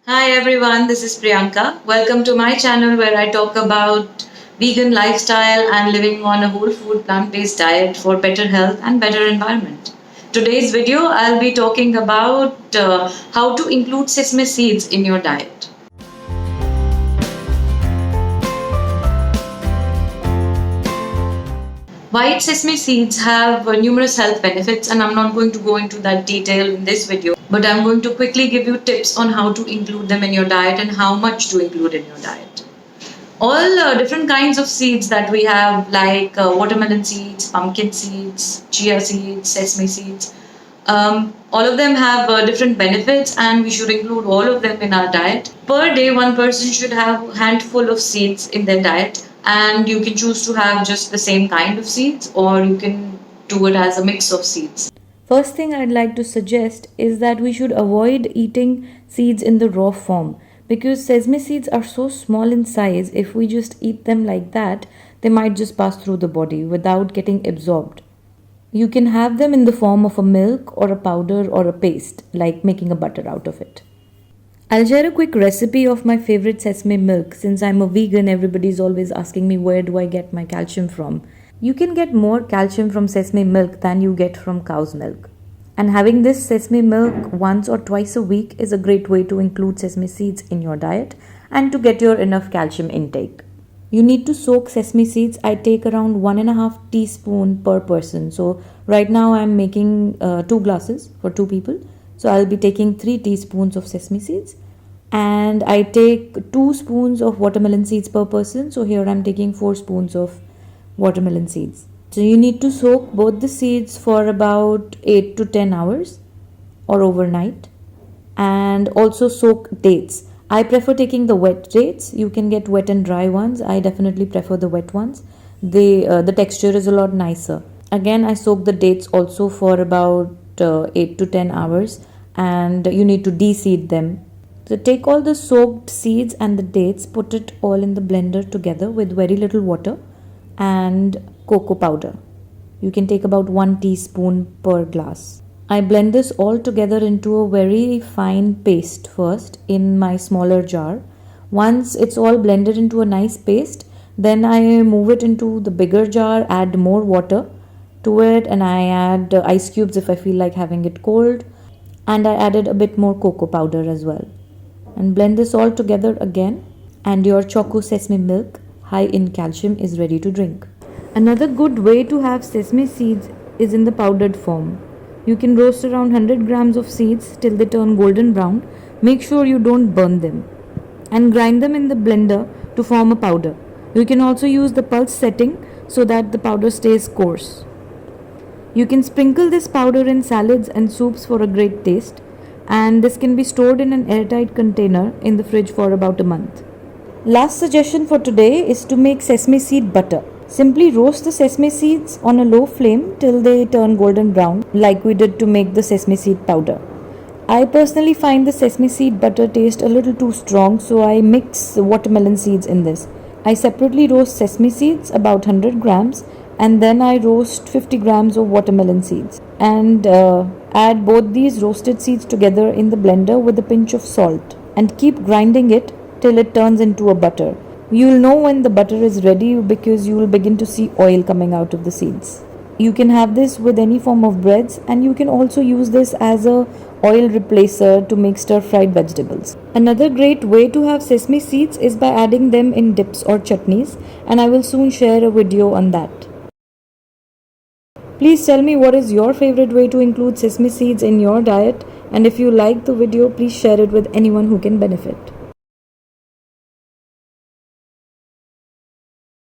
Hi everyone, this is Priyanka. Welcome to my channel where I talk about vegan lifestyle and living on a whole food plant-based diet for better health and better environment. Today's video I'll be talking about how to include sesame seeds in your diet. White sesame seeds have numerous health benefits, and I'm not going to go into that detail in this video, but I'm going to quickly give you tips on how to include them in your diet and how much to include in your diet. All different kinds of seeds that we have, like watermelon seeds, pumpkin seeds, chia seeds, sesame seeds, all of them have different benefits, and we should include all of them in our diet. Per day, one person should have a handful of seeds in their diet, and you can choose to have just the same kind of seeds, or you can do it as a mix of seeds. First thing I'd like to suggest is that we should avoid eating seeds in the raw form because sesame seeds are so small in size. If we just eat them like that, they might just pass through the body without getting absorbed. You can have them in the form of a milk or a powder or a paste, like making a butter out of it. I'll share a quick recipe of my favorite sesame milk. Since I'm a vegan, everybody's always asking me where do I get my calcium from. You can get more calcium from sesame milk than you get from cow's milk. And having this sesame milk once or twice a week is a great way to include sesame seeds in your diet and to get your enough calcium intake. You need to soak sesame seeds. I take around 1.5 teaspoon per person. So right now I'm making 2 glasses for 2 people. So I'll be taking 3 teaspoons of sesame seeds, and I take 2 spoons of watermelon seeds per person. So here I'm taking 4 spoons of watermelon seeds. So you need to soak both the seeds for about 8 to 10 hours or overnight, and also soak dates. I prefer taking the wet dates. You can get wet and dry ones. I definitely prefer the wet ones. The texture is a lot nicer. Again, I soak the dates also for about 8 to 10 hours, and you need to de-seed them. So take all the soaked seeds and the dates, put it all in the blender together with very little water and cocoa powder. You can take about 1 teaspoon per glass. I blend this all together into a very fine paste first in my smaller jar. Once it's all blended into a nice paste, then I move it into the bigger jar, add more water to it, and I add ice cubes if I feel like having it cold, and I added a bit more cocoa powder as well. And blend this all together again, and your choco sesame milk, high in calcium, is ready to drink. Another good way to have sesame seeds is in the powdered form. You can roast around 100 grams of seeds till they turn golden brown. Make sure you don't burn them, and grind them in the blender to form a powder. You can also use the pulse setting so that the powder stays coarse. You can sprinkle this powder in salads and soups for a great taste, and this can be stored in an airtight container in the fridge for about a month. Last suggestion for today is to make sesame seed butter. Simply roast the sesame seeds on a low flame till they turn golden brown, like we did to make the sesame seed powder. I personally find the sesame seed butter taste a little too strong, so I mix watermelon seeds in this. I separately roast sesame seeds, about 100 grams, and then I roast 50 grams of watermelon seeds, and add both these roasted seeds together in the blender with a pinch of salt, and keep grinding it till it turns into a butter. You'll know when the butter is ready because you will begin to see oil coming out of the seeds. You can have this with any form of breads, and you can also use this as a oil replacer to make stir-fried vegetables. Another great way to have sesame seeds is by adding them in dips or chutneys, and I will soon share a video on that. Please tell me what is your favorite way to include sesame seeds in your diet, and if you like the video, please share it with anyone who can benefit.